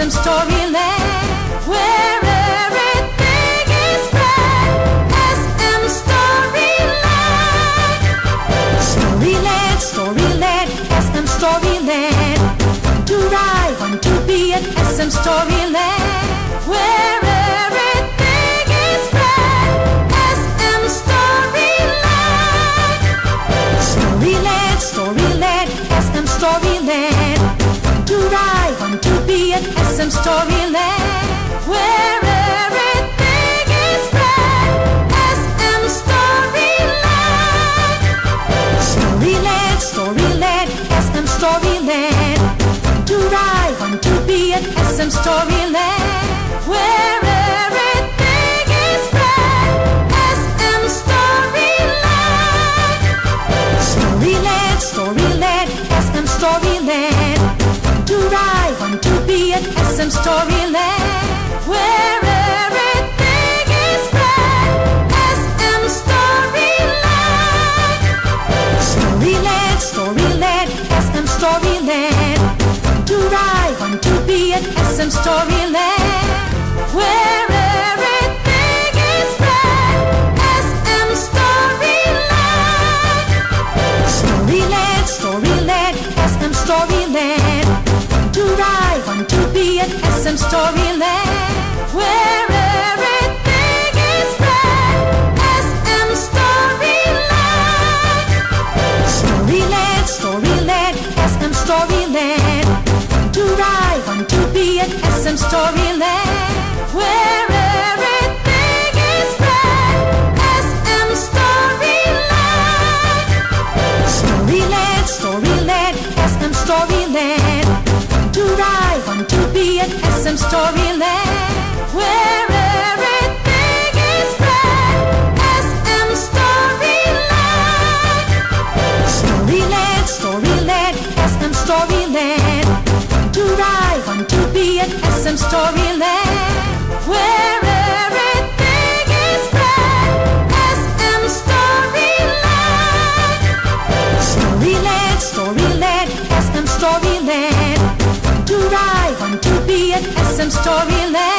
SM Storyland, where everything is red. SM Storyland, Storyland, Storyland, SM Storyland. Fun to ride, fun to be at SM Storyland, where everything is red. SM Storyland, Storyland, Storyland, SM Storyland. Fun to ride, fun to be at SM Storyland, where everything is red. SM Storyland, Storyland, Storyland, SM Storyland. Fun to ride, fun to be at SM Storyland, where everything is red. SM Storyland, Storyland, Storyland, SM Storyland. Fun to ride, fun to be at SM Storyland, where everything is red. SM Storyland, Storyland, Storyland, SM Storyland. Fun to ride, fun to be at SM Storyland, where everything is red. SM Storyland, Storyland, Storyland, SM Storyland. Fun to ride, fun to be at SM Storyland, where everything is red. SM Storyland, Storyland, Storyland, SM Storyland. Fun to ride, fun to be at SM Storyland, where everything is red. SM Storyland, Storyland, Storyland, SM Storyland. Fun to ride, fun to be at SM Storyland, where everything is red. SM Storyland, Storyland, Storyland, SM Storyland. Fun to ride, fun to be at SM Storyland, where everything is red. SM Storyland, Storyland, Storyland, SM Storyland. Fun to ride, fun to be at SM Storyland.